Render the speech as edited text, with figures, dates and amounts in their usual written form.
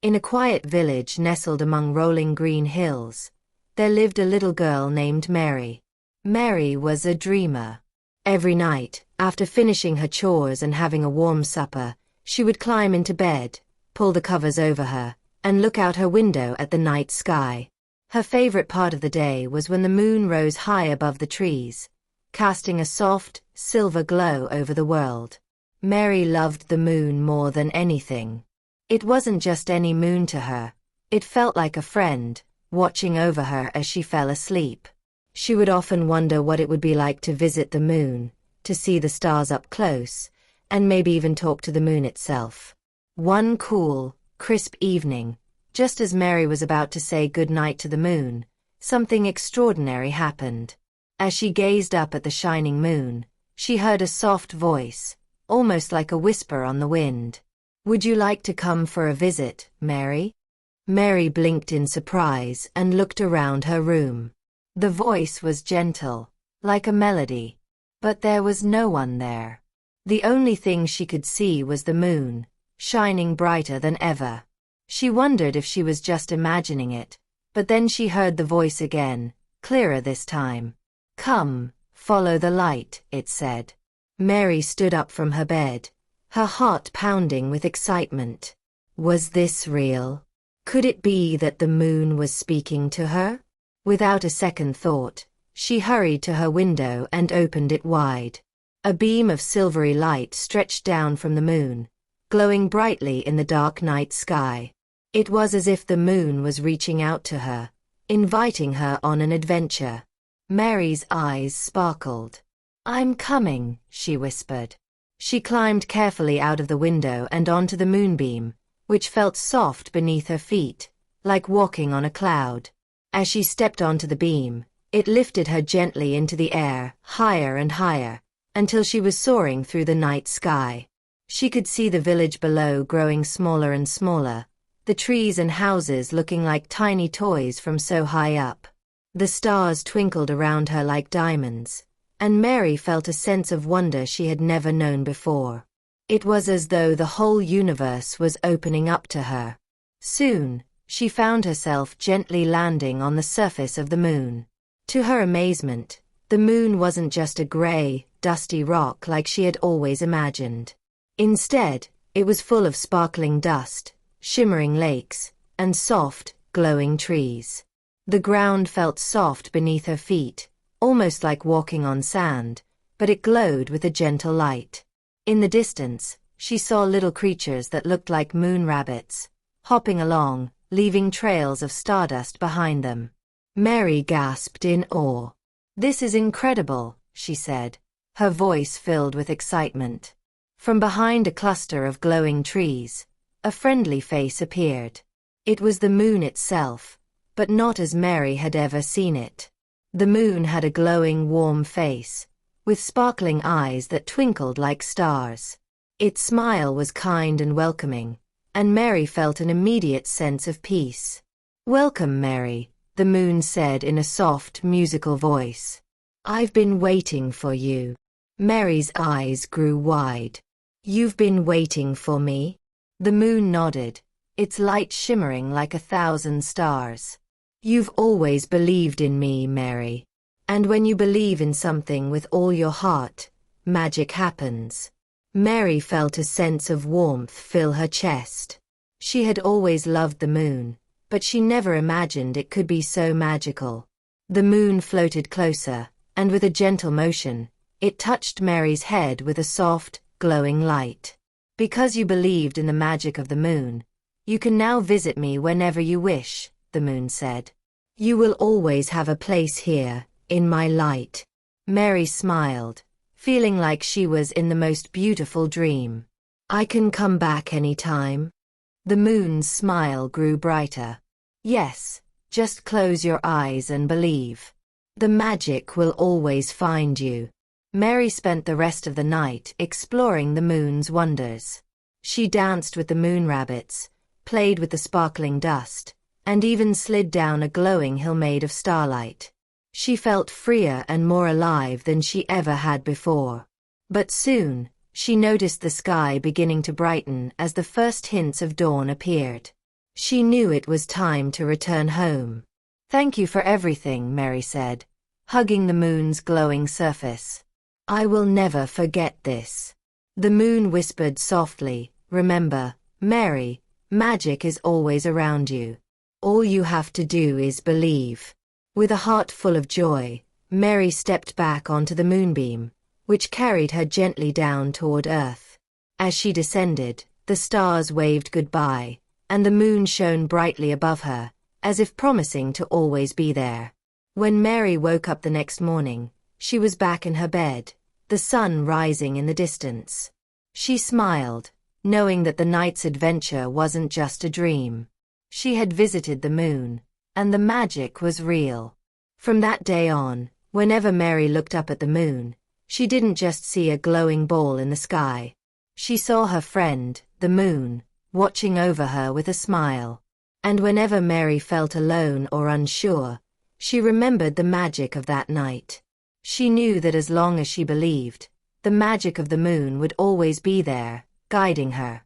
In a quiet village nestled among rolling green hills, there lived a little girl named Mary. Mary was a dreamer. Every night, after finishing her chores and having a warm supper, she would climb into bed, pull the covers over her, and look out her window at the night sky. Her favorite part of the day was when the moon rose high above the trees, casting a soft, silver glow over the world. Mary loved the moon more than anything. It wasn't just any moon to her. It felt like a friend, watching over her as she fell asleep. She would often wonder what it would be like to visit the moon, to see the stars up close, and maybe even talk to the moon itself. One cool, crisp evening, just as Mary was about to say good night to the moon, something extraordinary happened. As she gazed up at the shining moon, she heard a soft voice, almost like a whisper on the wind. "Would you like to come for a visit, Mary?" Mary blinked in surprise and looked around her room. The voice was gentle, like a melody, but there was no one there. The only thing she could see was the moon, shining brighter than ever. She wondered if she was just imagining it, but then she heard the voice again, clearer this time. "Come, follow the light," it said. Mary stood up from her bed, her heart pounding with excitement. Was this real? Could it be that the moon was speaking to her? Without a second thought, she hurried to her window and opened it wide. A beam of silvery light stretched down from the moon, glowing brightly in the dark night sky. It was as if the moon was reaching out to her, inviting her on an adventure. Mary's eyes sparkled. "I'm coming," she whispered. She climbed carefully out of the window and onto the moonbeam, which felt soft beneath her feet, like walking on a cloud. As she stepped onto the beam, it lifted her gently into the air, higher and higher, until she was soaring through the night sky. She could see the village below growing smaller and smaller, the trees and houses looking like tiny toys from so high up. The stars twinkled around her like diamonds, and Mary felt a sense of wonder she had never known before. It was as though the whole universe was opening up to her. Soon, she found herself gently landing on the surface of the moon. To her amazement, the moon wasn't just a gray, dusty rock like she had always imagined. Instead, it was full of sparkling dust, shimmering lakes, and soft, glowing trees. The ground felt soft beneath her feet, almost like walking on sand, but it glowed with a gentle light. In the distance, she saw little creatures that looked like moon rabbits, hopping along, leaving trails of stardust behind them. Mary gasped in awe. "This is incredible," she said, her voice filled with excitement. From behind a cluster of glowing trees, a friendly face appeared. It was the moon itself, but not as Mary had ever seen it. The moon had a glowing, warm face, with sparkling eyes that twinkled like stars. Its smile was kind and welcoming, and Mary felt an immediate sense of peace. "Welcome, Mary," the moon said in a soft, musical voice. "I've been waiting for you." Mary's eyes grew wide. "You've been waiting for me?" The moon nodded, its light shimmering like 1,000 stars. "You've always believed in me, Mary. And when you believe in something with all your heart, magic happens." Mary felt a sense of warmth fill her chest. She had always loved the moon, but she never imagined it could be so magical. The moon floated closer, and with a gentle motion, it touched Mary's head with a soft, glowing light. "Because you believed in the magic of the moon, you can now visit me whenever you wish," the moon said. "You will always have a place here, in my light." Mary smiled, feeling like she was in the most beautiful dream. "I can come back any time?" The moon's smile grew brighter. "Yes, just close your eyes and believe. The magic will always find you." Mary spent the rest of the night exploring the moon's wonders. She danced with the moon rabbits, played with the sparkling dust, and even slid down a glowing hill made of starlight. She felt freer and more alive than she ever had before. But soon, she noticed the sky beginning to brighten as the first hints of dawn appeared. She knew it was time to return home. "Thank you for everything," Mary said, hugging the moon's glowing surface. "I will never forget this." The moon whispered softly, "Remember, Mary, magic is always around you. All you have to do is believe." With a heart full of joy, Mary stepped back onto the moonbeam, which carried her gently down toward Earth. As she descended, the stars waved goodbye, and the moon shone brightly above her, as if promising to always be there. When Mary woke up the next morning, she was back in her bed, the sun rising in the distance. She smiled, knowing that the night's adventure wasn't just a dream. She had visited the moon, and the magic was real. From that day on, whenever Mary looked up at the moon, she didn't just see a glowing ball in the sky. She saw her friend, the moon, watching over her with a smile. And whenever Mary felt alone or unsure, she remembered the magic of that night. She knew that as long as she believed, the magic of the moon would always be there, guiding her.